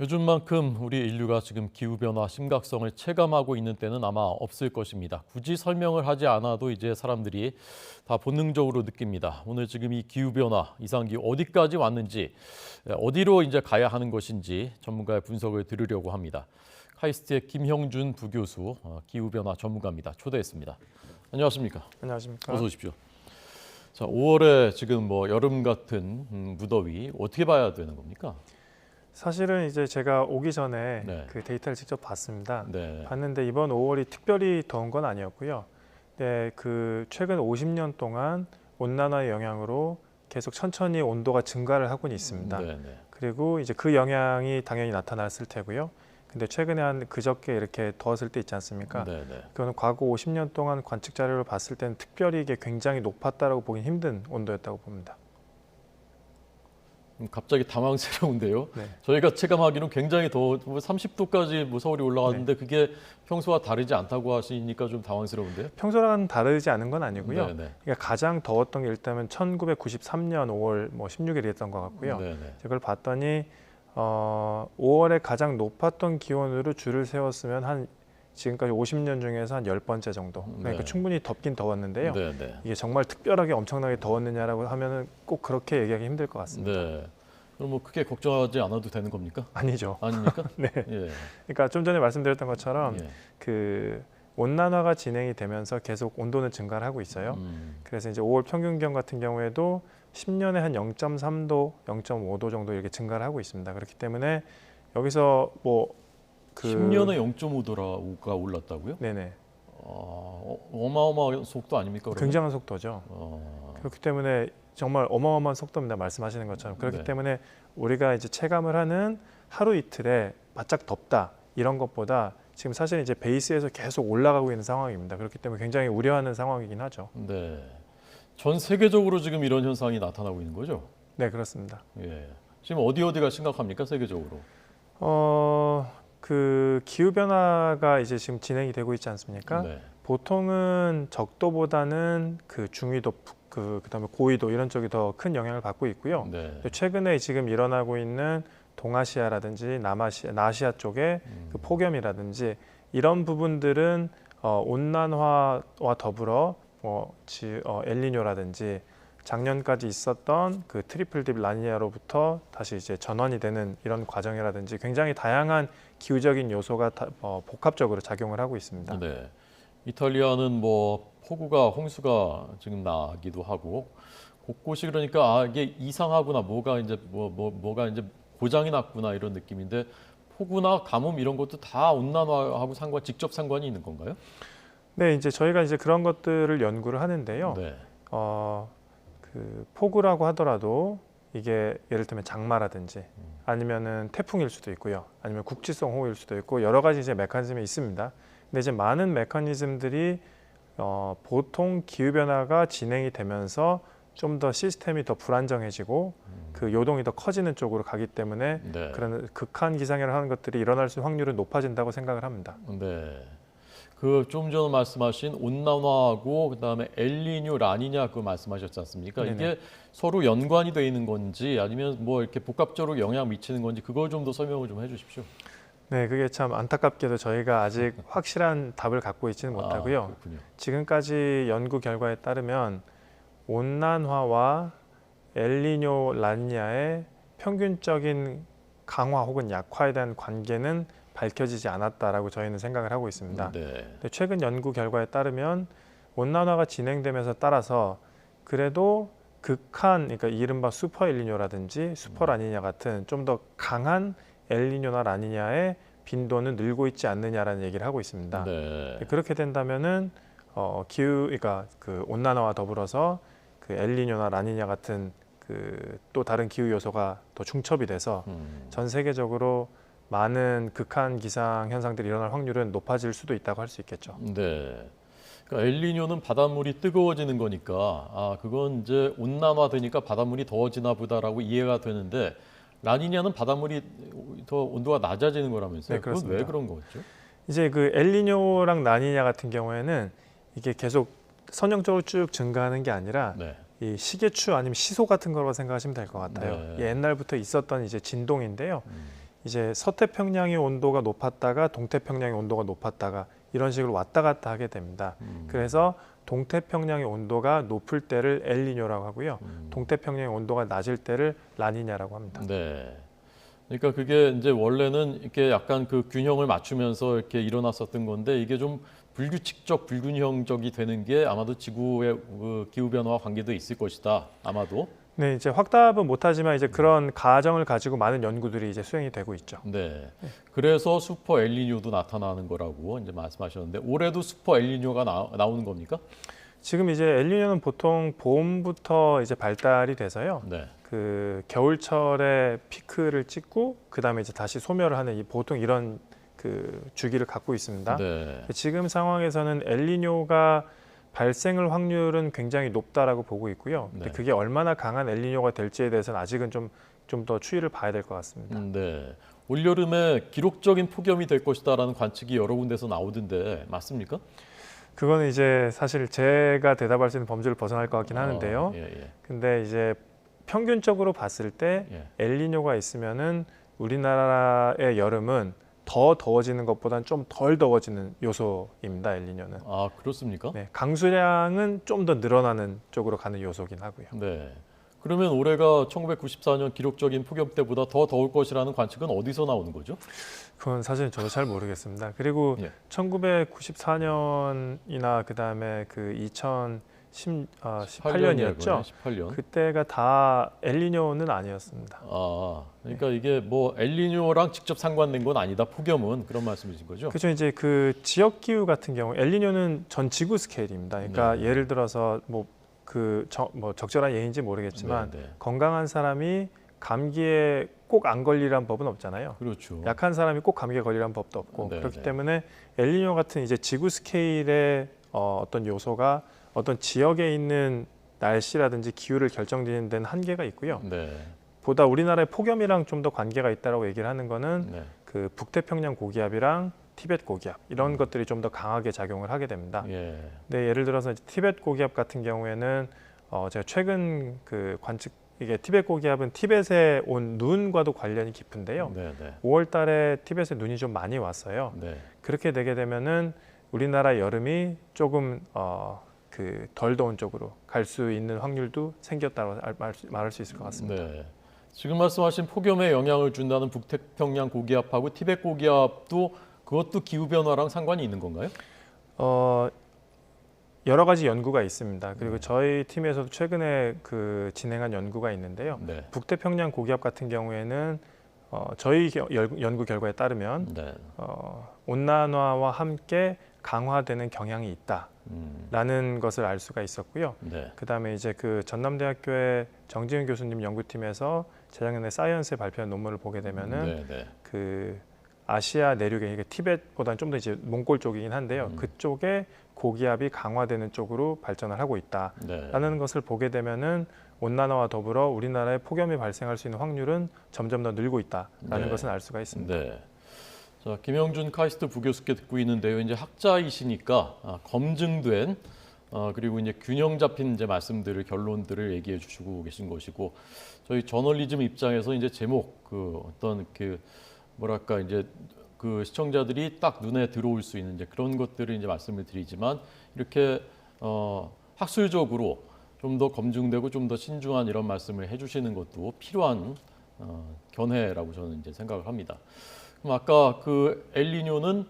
요즘만큼 우리 인류가 지금 기후변화 심각성을 체감하고 있는 때는 아마 없을 것입니다. 굳이 설명을 하지 않아도 이제 사람들이 다 본능적으로 느낍니다. 오늘 지금 이 기후변화, 이상기후 어디까지 왔는지, 어디로 이제 가야 하는 것인지 전문가의 분석을 들으려고 합니다. 카이스트의 김형준 부교수, 기후변화 전문가입니다. 초대했습니다. 안녕하십니까? 안녕하십니까? 어서 오십시오. 자, 5월에 지금 여름 같은 무더위 어떻게 봐야 되는 겁니까? 사실은 이제 제가 오기 전에 네. 그 데이터를 직접 봤습니다. 네. 봤는데 이번 5월이 특별히 더운 건 아니었고요. 네, 그 최근 50년 동안 온난화의 영향으로 계속 천천히 온도가 증가를 하고는 있습니다. 네, 네. 그리고 이제 그 영향이 당연히 나타났을 테고요. 근데 최근에 한 그저께 이렇게 더웠을 때 있지 않습니까? 네, 네. 그거는 과거 50년 동안 관측 자료를 봤을 때는 특별히 이게 굉장히 높았다라고 보기 힘든 온도였다고 봅니다. 갑자기 당황스러운데요. 네. 저희가 체감하기는 굉장히 더워 30도까지 서울이 올라갔는데 그게 평소와 다르지 않다고 하시니까 좀 당황스러운데요. 평소랑 다르지 않은 건 아니고요. 네, 네. 그러니까 가장 더웠던 게 일단은 1993년 5월 16일이었던 것 같고요. 네, 네. 그걸 봤더니 5월에 가장 높았던 기온으로 줄을 세웠으면 한 지금까지 50년 중에서 한 10번째 정도. 그러니까 네. 충분히 덥긴 더웠는데요. 네, 네. 이게 정말 특별하게 엄청나게 더웠느냐라고 하면은 꼭 그렇게 얘기하기 힘들 것 같습니다. 네. 그럼 크게 걱정하지 않아도 되는 겁니까? 아니죠. 아닙니까? 네. 예. 그러니까 좀 전에 말씀드렸던 것처럼 예. 그 온난화가 진행이 되면서 계속 온도는 증가를 하고 있어요. 그래서 이제 5월 평균 기온 같은 경우에도 10년에 한 0.3도, 0.5도 정도 이렇게 증가를 하고 있습니다. 그렇기 때문에 여기서 10년에 0.5도가 올랐다고요? 네네. 어마어마한 속도 아닙니까? 그러면? 굉장한 속도죠. 그렇기 때문에 정말 어마어마한 속도입니다. 말씀하시는 것처럼. 그렇기 네. 때문에 우리가 이제 체감을 하는 하루 이틀에 바짝 덥다 이런 것보다 지금 사실 이제 베이스에서 계속 올라가고 있는 상황입니다. 그렇기 때문에 굉장히 우려하는 상황이긴 하죠. 네. 전 세계적으로 지금 이런 현상이 나타나고 있는 거죠? 네, 그렇습니다. 예. 지금 어디가 심각합니까? 세계적으로? 그 기후 변화가 이제 지금 진행이 되고 있지 않습니까? 네. 보통은 적도보다는 그 중위도, 그다음에 고위도 이런 쪽이 더 큰 영향을 받고 있고요. 네. 최근에 지금 일어나고 있는 동아시아라든지 남아시아 쪽의 그 폭염이라든지 이런 부분들은 온난화와 더불어 엘니뇨라든지 작년까지 있었던 그 트리플 딥 라니냐로부터 다시 이제 전환이 되는 이런 과정이라든지 굉장히 다양한 기후적인 요소가 복합적으로 작용을 하고 있습니다. 네. 이탈리아는 폭우가 홍수가 지금 나기도 하고 곳곳이 그러니까 이게 이상하구나 뭐가 이제 고장이 났구나 이런 느낌인데 폭우나 가뭄 이런 것도 다 온난화하고 직접 상관이 있는 건가요? 네, 이제 저희가 이제 그런 것들을 연구를 하는데요. 네. 그 폭우라고 하더라도 이게 예를 들면 장마라든지 아니면은 태풍일 수도 있고요. 아니면 국지성 호우일 수도 있고 여러 가지 이제 메커니즘이 있습니다. 근데 이제 많은 메커니즘들이 보통 기후 변화가 진행이 되면서 좀 더 시스템이 더 불안정해지고 그 요동이 더 커지는 쪽으로 가기 때문에 네. 그런 극한 기상이라는 하는 것들이 일어날 수 확률은 높아진다고 생각을 합니다. 네. 그 좀 전에 말씀하신 온난화하고 그다음에 엘니뇨, 라니냐 그거 말씀하셨지 않습니까? 네네. 이게 서로 연관이 돼 있는 건지 아니면 이렇게 복합적으로 영향 미치는 건지 그걸 좀 더 설명을 좀 해주십시오. 네, 그게 참 안타깝게도 저희가 아직 확실한 답을 갖고 있지는 못하고요. 그렇군요. 지금까지 연구 결과에 따르면 온난화와 엘니뇨, 라니냐의 평균적인 강화 혹은 약화에 대한 관계는 밝혀지지 않았다라고 저희는 생각을 하고 있습니다. 네. 근데 최근 연구 결과에 따르면 온난화가 진행되면서 따라서 그래도 그러니까 이른바 슈퍼 엘니뇨라든지 슈퍼 라니냐 같은 좀 더 강한 엘니뇨나 라니냐의 빈도는 늘고 있지 않느냐라는 얘기를 하고 있습니다. 네. 그렇게 된다면은 그러니까 그 온난화와 더불어서 그 엘니뇨나 라니냐 같은 그 또 다른 기후 요소가 더 중첩이 돼서 전 세계적으로 많은 극한 기상 현상들이 일어날 확률은 높아질 수도 있다고 할 수 있겠죠. 네. 그러니까 엘니뇨는 바닷물이 뜨거워지는 거니까 그건 이제 온난화되니까 바닷물이 더워지나 보다라고 이해가 되는데 라니냐는 바닷물이 더 온도가 낮아지는 거라면서요? 네, 그건 그렇습니다. 왜 그런 거죠? 이제 그 엘니뇨랑 라니냐 같은 경우에는 이게 계속 선형적으로 쭉 증가하는 게 아니라 네. 이 시계추 아니면 시소 같은 거라고 생각하시면 될 것 같아요. 네. 옛날부터 있었던 이제 진동인데요. 이제 서태평양의 온도가 높았다가 동태평양의 온도가 높았다가 이런 식으로 왔다 갔다 하게 됩니다. 그래서 동태평양의 온도가 높을 때를 엘니뇨라고 하고요. 동태평양의 온도가 낮을 때를 라니냐라고 합니다. 네. 그러니까 그게 이제 원래는 이렇게 약간 그 균형을 맞추면서 이렇게 일어났었던 건데 이게 좀 불규칙적, 불균형적이 되는 게 아마도 지구의 그 기후 변화와 관계도 있을 것이다. 아마도. 네, 이제 확답은 못하지만 이제 그런 가정을 가지고 많은 연구들이 이제 수행이 되고 있죠. 네. 그래서 슈퍼 엘니뇨도 나타나는 거라고 이제 말씀하셨는데 올해도 슈퍼 엘니뇨가 나오는 겁니까? 지금 이제 엘니뇨는 보통 봄부터 이제 발달이 돼서요. 네. 그 겨울철에 피크를 찍고 그다음에 이제 다시 소멸을 하는 보통 이런 그 주기를 갖고 있습니다. 네. 지금 상황에서는 엘니뇨가 발생할 확률은 굉장히 높다라고 보고 있고요. 근데 네. 그게 얼마나 강한 엘니뇨가 될지에 대해서는 아직은 좀 더 추이를 봐야 될 것 같습니다. 네. 올여름에 기록적인 폭염이 될 것이다라는 관측이 여러 군데서 나오던데 맞습니까? 그거는 이제 사실 제가 대답할 수 있는 범주를 벗어날 것 같긴 하는데요. 예. 근데 이제 평균적으로 봤을 때 예. 엘니뇨가 있으면은 우리나라의 여름은 더 더워지는 것보다는 좀 덜 더워지는 요소입니다. 엘니뇨는. 아, 그렇습니까? 네, 강수량은 좀 더 늘어나는 쪽으로 가는 요소긴 하고요. 네. 그러면 올해가 1994년 기록적인 폭염 때보다 더 더울 것이라는 관측은 어디서 나오는 거죠? 그건 사실 저도 잘 모르겠습니다. 그리고 예. 1994년이나 그다음에 그 2018년이었죠. 18년. 그때가 다 엘니뇨는 아니었습니다. 아, 그러니까 이게 뭐 엘니뇨랑 직접 상관된 건 아니다. 폭염은 그런 말씀이신 거죠? 그렇죠. 이제 그 지역 기후 같은 경우 엘니뇨는 전 지구 스케일입니다. 그러니까 네. 예를 들어서 뭐 적절한 예인지 모르겠지만 네. 건강한 사람이 감기에 꼭 안 걸리란 법은 없잖아요. 그렇죠. 약한 사람이 꼭 감기에 걸리란 법도 없고 네, 그렇기 네. 때문에 엘니뇨 같은 이제 지구 스케일의 어떤 요소가 어떤 지역에 있는 날씨라든지 기후를 결정짓는 데는 한계가 있고요. 네. 보다 우리나라의 폭염이랑 좀 더 관계가 있다라고 얘기를 하는 거는 네. 그 북태평양 고기압이랑 티벳 고기압 이런 것들이 좀 더 강하게 작용을 하게 됩니다. 예. 네, 예를 들어서 이제 티벳 고기압 같은 경우에는 제가 최근 그 관측 이게 티벳 고기압은 티벳에 온 눈과도 관련이 깊은데요. 네, 네. 5월달에 티벳에 눈이 좀 많이 왔어요. 네. 그렇게 되게 되면은 우리나라 여름이 조금 그 덜 더운 쪽으로 갈 수 있는 확률도 생겼다고 말할 수 있을 것 같습니다. 네. 지금 말씀하신 폭염에 영향을 준다는 북태평양 고기압하고 티벳 고기압도 그것도 기후 변화랑 상관이 있는 건가요? 여러 가지 연구가 있습니다. 그리고 저희 팀에서도 최근에 그 진행한 연구가 있는데요. 네. 북태평양 고기압 같은 경우에는 저희 연구 결과에 따르면 네. 온난화와 함께 강화되는 경향이 있다라는 것을 알 수가 있었고요. 네. 그다음에 이제 그 전남대학교의 정지은 교수님 연구팀에서 재작년에 사이언스에 발표한 논문을 보게 되면은 네, 네. 그 아시아 내륙의 이게 티벳보다는 좀 더 이제 몽골 쪽이긴 한데요. 그쪽에 고기압이 강화되는 쪽으로 발전을 하고 있다라는 네. 것을 보게 되면은 온난화와 더불어 우리나라에 폭염이 발생할 수 있는 확률은 점점 더 늘고 있다라는 네. 것은 알 수가 있습니다. 네. 자, 김영준 카이스트 부교수께 듣고 있는데요. 이제 학자이시니까 검증된 그리고 이제 균형 잡힌 이제 말씀들을 결론들을 얘기해 주시고 계신 것이고 저희 저널리즘 입장에서 이제 제목 그 어떤 그 뭐랄까 이제 그 시청자들이 딱 눈에 들어올 수 있는 이제 그런 것들을 이제 말씀을 드리지만 이렇게 학술적으로 좀 더 검증되고 좀 더 신중한 이런 말씀을 해주시는 것도 필요한 견해라고 저는 이제 생각을 합니다. 그럼 아까 그 엘니뇨는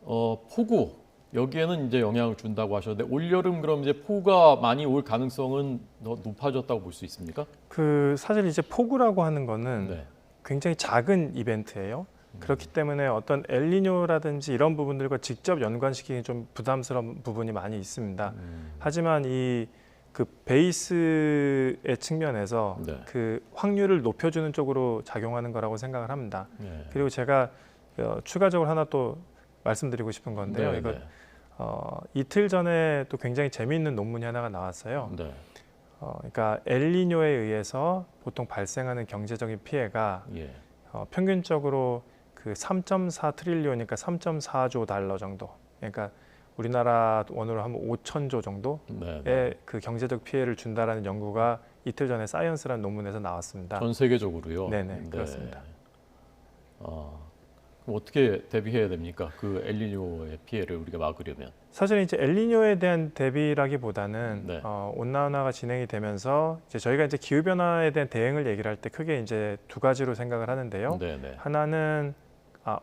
폭우 여기에는 이제 영향을 준다고 하셨는데 올 여름 그럼 이제 폭우가 많이 올 가능성은 더 높아졌다고 볼 수 있습니까? 그 사실 이제 폭우라고 하는 거는 네. 굉장히 작은 이벤트예요. 그렇기 때문에 어떤 엘니뇨라든지 이런 부분들과 직접 연관시키기 좀 부담스러운 부분이 많이 있습니다. 하지만 이 그 베이스의 측면에서 네. 그 확률을 높여주는 쪽으로 작용하는 거라고 생각을 합니다. 네. 그리고 제가 추가적으로 하나 또 말씀드리고 싶은 건데요. 네, 이거 네. 이틀 전에 또 굉장히 재미있는 논문이 하나가 나왔어요. 네. 그러니까 엘니뇨에 의해서 보통 발생하는 경제적인 피해가 예. 평균적으로 그 3.4 트릴리온이니까 3.4조 달러 정도. 그러니까 우리나라 원으로 하면 5천조 정도의 네. 그 경제적 피해를 준다라는 연구가 이틀 전에 사이언스라는 논문에서 나왔습니다. 전 세계적으로요. 네네, 그렇습니다. 그럼 어떻게 대비해야 됩니까? 그 엘니뇨의 피해를 우리가 막으려면. 사실 이제 엘니뇨에 대한 대비라기보다는 네. 온난화가 진행이 되면서 이제 저희가 이제 기후 변화에 대한 대응을 얘기를 할 때 크게 이제 두 가지로 생각을 하는데요. 네네. 하나는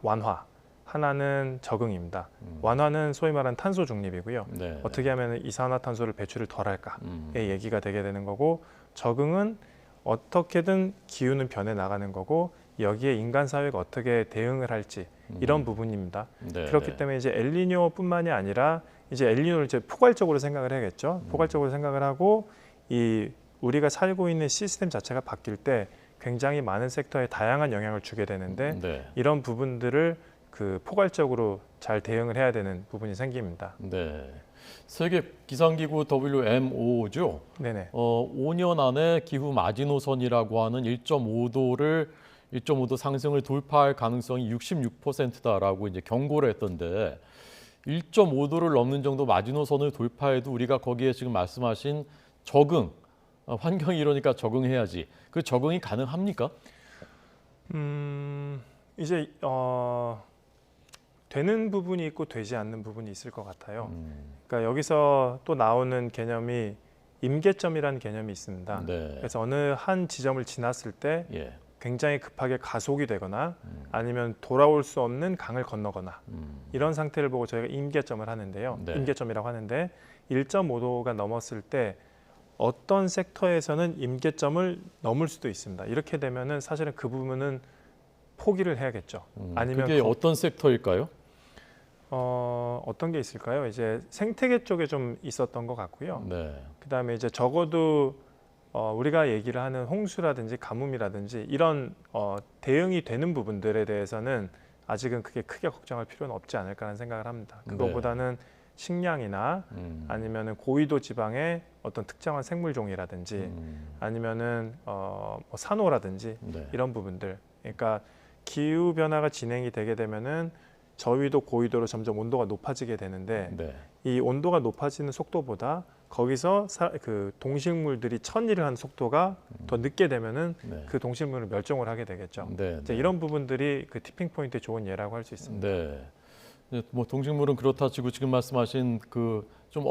완화, 하나는 적응입니다. 완화는 소위 말하는 탄소 중립이고요. 네. 어떻게 하면 이산화탄소를 배출을 덜할까의 얘기가 되게 되는 거고, 적응은 어떻게든 기후는 변해 나가는 거고 여기에 인간 사회가 어떻게 대응을 할지 이런 부분입니다. 네. 그렇기 때문에 이제 엘니뇨뿐만이 아니라 이제 엘니뇨를 이제 포괄적으로 생각을 해야겠죠. 포괄적으로 생각을 하고 이 우리가 살고 있는 시스템 자체가 바뀔 때 굉장히 많은 섹터에 다양한 영향을 주게 되는데 네. 이런 부분들을 그 포괄적으로 잘 대응을 해야 되는 부분이 생깁니다. 네. 세계 기상기구 WMO죠. 네네. 5년 안에 기후 마지노선이라고 하는 1.5도 상승을 돌파할 가능성이 66%다라고 이제 경고를 했던데 1.5도를 넘는 정도 마지노선을 돌파해도 우리가 거기에 지금 말씀하신 적응, 환경이 이러니까 적응해야지. 그 적응이 가능합니까? 이제 되는 부분이 있고 되지 않는 부분이 있을 것 같아요. 그러니까 여기서 또 나오는 개념이 임계점이라는 개념이 있습니다. 네. 그래서 어느 한 지점을 지났을 때 예. 굉장히 급하게 가속이 되거나 아니면 돌아올 수 없는 강을 건너거나 이런 상태를 보고 저희가 임계점을 하는데요. 네. 임계점이라고 하는데 1.5도가 넘었을 때 어떤 섹터에서는 임계점을 넘을 수도 있습니다. 이렇게 되면은 사실은 그 부분은 포기를 해야겠죠. 아니면 그게 어떤 섹터일까요? 어떤 게 있을까요? 이제 생태계 쪽에 좀 있었던 것 같고요. 네. 그다음에 이제 적어도 우리가 얘기를 하는 홍수라든지 가뭄이라든지 이런 대응이 되는 부분들에 대해서는 아직은 그게 크게 걱정할 필요는 없지 않을까라는 생각을 합니다. 그거보다는 식량이나 아니면은 고위도 지방의 어떤 특정한 생물종이라든지 아니면은 뭐 산호라든지 네. 이런 부분들. 그러니까 기후 변화가 진행이 되게 되면은 저위도 고위도로 점점 온도가 높아지게 되는데 네. 이 온도가 높아지는 속도보다 거기서 그 동식물들이 천일을 하는 속도가 더 늦게 되면은 네. 그 동식물은 멸종을 하게 되겠죠. 네. 이제 이런 부분들이 그 티핑 포인트의 좋은 예라고 할 수 있습니다. 네. 뭐 동식물은 그렇다 치고 지금 말씀하신 그 좀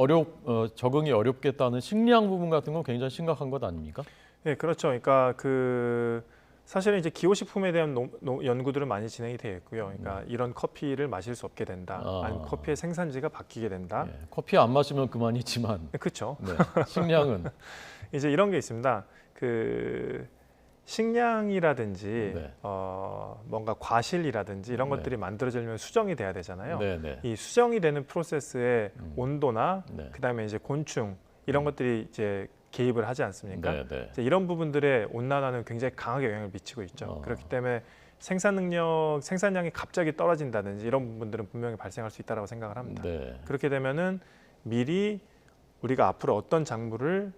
적응이 어렵겠다는 식량 부분 같은 건 굉장히 심각한 것 아닙니까? 네, 그렇죠. 그러니까 그 사실은 이제 기호식품에 대한 연구들은 많이 진행이 되어 있고요. 그러니까 이런 커피를 마실 수 없게 된다. 아니면 커피의 생산지가 바뀌게 된다. 예, 커피 안 마시면 그만이지만 그렇죠. 네, 식량은 이제 이런 게 있습니다. 그 식량이라든지 네. 뭔가 과실이라든지 이런 네. 것들이 만들어지려면 수정이 돼야 되잖아요. 네, 네. 이 수정이 되는 프로세스의 온도나 네. 그다음에 이제 곤충 이런 것들이 이제 개입을 하지 않습니까? 네, 네. 이제 이런 부분들의 온난화는 굉장히 강하게 영향을 미치고 있죠. 그렇기 때문에 생산량이 갑자기 떨어진다든지 이런 부분들은 분명히 발생할 수 있다고 생각을 합니다. 네. 그렇게 되면은 미리 우리가 앞으로 어떤 작물을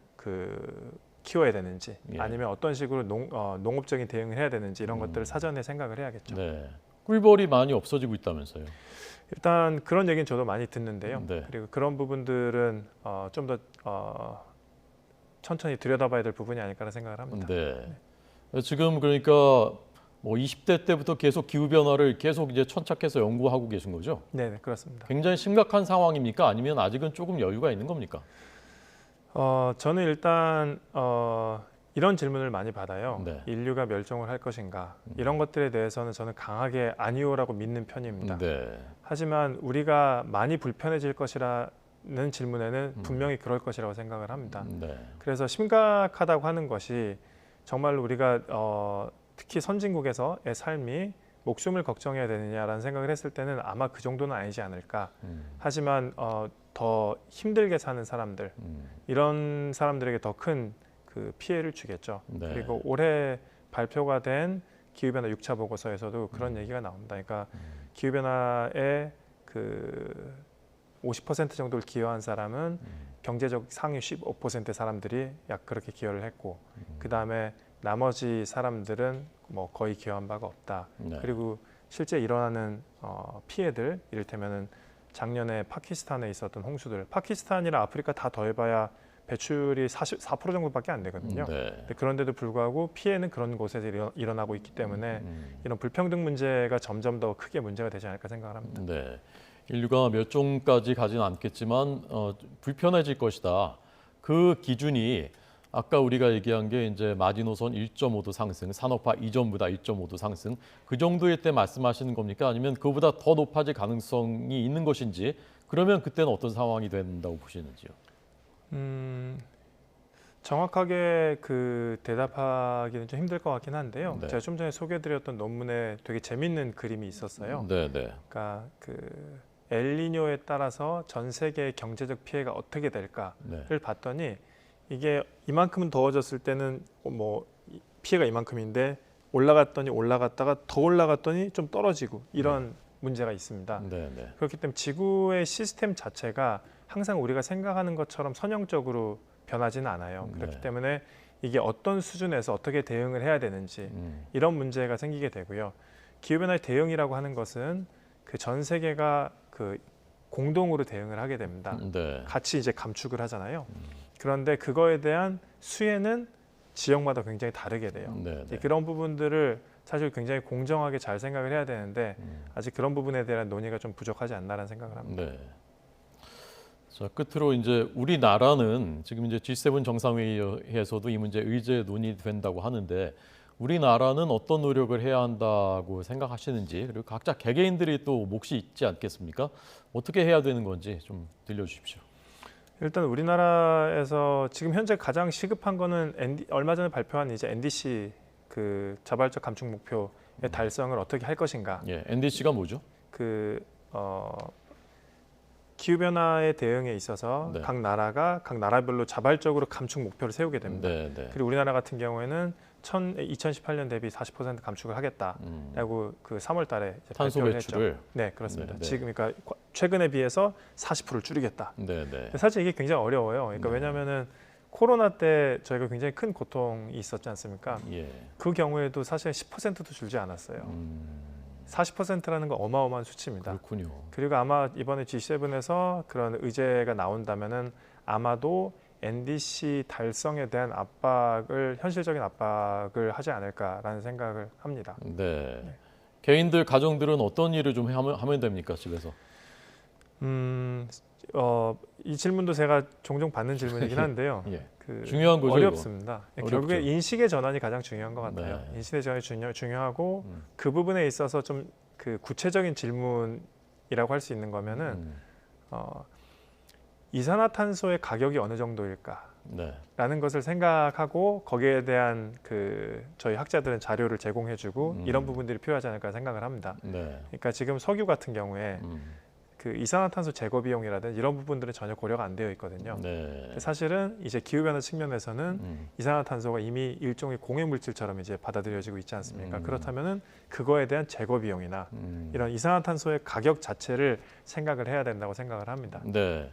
키워야 되는지 예. 아니면 어떤 식으로 농업적인 대응을 해야 되는지 이런 것들을 사전에 생각을 해야겠죠. 네. 꿀벌이 많이 없어지고 있다면서요? 일단 그런 얘기는 저도 많이 듣는데요. 네. 그리고 그런 부분들은 좀 더 천천히 들여다봐야 될 부분이 아닐까라는 생각을 합니다. 네. 지금 그러니까 뭐 20대 때부터 계속 기후 변화를 계속 이제 천착해서 연구하고 계신 거죠? 네, 그렇습니다. 굉장히 심각한 상황입니까? 아니면 아직은 조금 여유가 있는 겁니까? 저는 일단 이런 질문을 많이 받아요. 네. 인류가 멸종을 할 것인가? 이런 것들에 대해서는 저는 강하게 아니오라고 믿는 편입니다. 네. 하지만 우리가 많이 불편해질 것이라는 질문에는 분명히 그럴 것이라고 생각을 합니다. 네. 그래서 심각하다고 하는 것이 정말 우리가 특히 선진국에서의 삶이 목숨을 걱정해야 되느냐라는 생각을 했을 때는 아마 그 정도는 아니지 않을까. 하지만 더 힘들게 사는 사람들 이런 사람들에게 더 큰 그 피해를 주겠죠. 네. 그리고 올해 발표가 된 기후변화 6차 보고서에서도 그런 얘기가 나옵니다. 그러니까 기후변화에 그 50% 정도를 기여한 사람은 경제적 상위 15%의 사람들이 약 그렇게 기여를 했고 그 다음에 나머지 사람들은 뭐 거의 기여한 바가 없다. 네. 그리고 실제 일어나는 피해들 이를테면은 작년에 파키스탄에 있었던 홍수들, 파키스탄이나 아프리카 다 더해봐야 배출이 44% 정도밖에 안 되거든요. 네. 근데 그런데도 불구하고 피해는 그런 곳에서 일어나고 있기 때문에 이런 불평등 문제가 점점 더 크게 문제가 되지 않을까 생각을 합니다. 네. 인류가 몇 종까지 가지는 않겠지만 불편해질 것이다. 그 기준이 아까 우리가 얘기한 게 이제 마지노선 1.5도 상승, 산업화 이전보다 1.5도 상승 그 정도일 때 말씀하시는 겁니까? 아니면 그보다 더 높아질 가능성이 있는 것인지 그러면 그때는 어떤 상황이 된다고 보시는지요? 정확하게 그 대답하기는 좀 힘들 것 같긴 한데요. 네. 제가 좀 전에 소개해드렸던 논문에 되게 재밌는 그림이 있었어요. 네, 네. 그러니까 그 엘니뇨에 따라서 전 세계의 경제적 피해가 어떻게 될까를 네. 봤더니 이게 이만큼 더워졌을 때는 뭐 피해가 이만큼인데 올라갔다가 더 올라갔더니 좀 떨어지고 이런 문제가 있습니다. 네, 네. 그렇기 때문에 지구의 시스템 자체가 항상 우리가 생각하는 것처럼 선형적으로 변하지는 않아요. 그렇기 네. 때문에 이게 어떤 수준에서 어떻게 대응을 해야 되는지 이런 문제가 생기게 되고요. 기후변화의 대응이라고 하는 것은 그 전 세계가 그 공동으로 대응을 하게 됩니다. 네. 같이 이제 감축을 하잖아요. 그런데 그거에 대한 수혜는 지역마다 굉장히 다르게 돼요. 네, 네. 그런 부분들을 사실 굉장히 공정하게 잘 생각을 해야 되는데 아직 그런 부분에 대한 논의가 좀 부족하지 않나라는 생각을 합니다. 네. 자, 끝으로 이제 우리나라는 지금 이제 G7 정상회의에서도 이 문제 의제 논의된다고 하는데 우리나라는 어떤 노력을 해야 한다고 생각하시는지 그리고 각자 개개인들이 또 몫이 있지 않겠습니까? 어떻게 해야 되는 건지 좀 들려주십시오. 일단 우리나라에서 지금 현재 가장 시급한 거는 얼마 전에 발표한 이제 NDC 그 자발적 감축 목표의 달성을 어떻게 할 것인가. 예, NDC가 뭐죠? 그 기후 변화에 대응에 있어서 네. 각 나라별로 자발적으로 감축 목표를 세우게 됩니다. 네, 네. 그리고 우리나라 같은 경우에는 2018년 대비 40% 감축을 하겠다라고 그 3월달에 탄소 발표를 배출을 했죠. 네, 그렇습니다. 네, 네. 지금 그러니까 최근에 비해서 40%를 줄이겠다. 네, 네. 사실 이게 굉장히 어려워요. 그러니까 네. 왜냐하면은 코로나 때 저희가 굉장히 큰 고통이 있었지 않습니까? 예. 그 경우에도 사실 10%도 줄지 않았어요. 40%라는 건 어마어마한 수치입니다. 그렇군요. 그리고 아마 이번에 G7에서 그런 의제가 나온다면은 아마도 NDC 달성에 대한 현실적인 압박을 하지 않을까라는 생각을 합니다. 네. 개인들, 가정들은 어떤 일을 좀 하면 됩니까, 집에서? 이 질문도 제가 종종 받는 질문이긴 한데요. 예. 그 중요한 거죠, 어렵습니다. 이거? 결국에 어렵죠. 인식의 전환이 가장 중요한 것 같아요. 네. 인식의 전환이 중요하고 그 부분에 있어서 좀 그 구체적인 질문이라고 할 수 있는 거면은 이산화탄소의 가격이 어느 정도일까? 네. 라는 것을 생각하고 거기에 대한 그 저희 학자들은 자료를 제공해주고 이런 부분들이 필요하지 않을까 생각을 합니다. 네. 그러니까 지금 석유 같은 경우에 그 이산화탄소 제거 비용이라든지 이런 부분들은 전혀 고려가 안 되어 있거든요. 네. 사실은 이제 기후변화 측면에서는 이산화탄소가 이미 일종의 공해물질처럼 이제 받아들여지고 있지 않습니까? 그렇다면은 그거에 대한 제거 비용이나 이런 이산화탄소의 가격 자체를 생각을 해야 된다고 생각을 합니다. 네.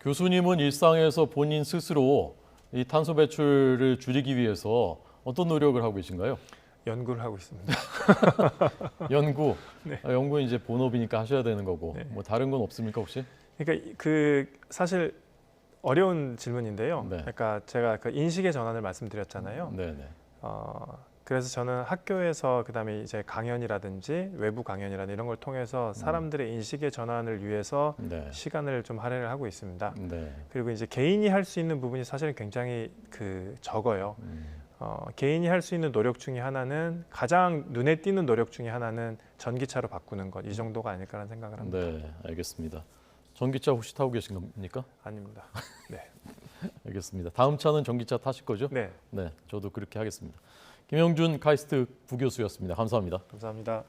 교수님은 일상에서 본인 스스로 이 탄소 배출을 줄이기 위해서 어떤 노력을 하고 계신가요? 연구를 하고 있습니다. 연구. 네. 연구는 이제 본업이니까 하셔야 되는 거고. 네. 뭐 다른 건 없습니까 혹시? 그러니까 그 사실 어려운 질문인데요. 네. 그러니까 제가 그 인식의 전환을 말씀드렸잖아요. 네, 네. 그래서 저는 학교에서 그다음에 이제 강연이라든지 외부 강연이라든지 이런 걸 통해서 사람들의 인식의 전환을 위해서 네. 시간을 좀 할애를 하고 있습니다. 네. 그리고 이제 개인이 할 수 있는 부분이 사실은 굉장히 적어요. 개인이 할 수 있는 노력 중에 하나는 가장 눈에 띄는 노력 중에 하나는 전기차로 바꾸는 것 이 정도가 아닐까라는 생각을 합니다. 네, 알겠습니다. 전기차 혹시 타고 계신 겁니까? 아닙니다. 네. 알겠습니다. 다음 차는 전기차 타실 거죠? 네, 네, 저도 그렇게 하겠습니다. 김영준 카이스트 부교수였습니다. 감사합니다. 감사합니다.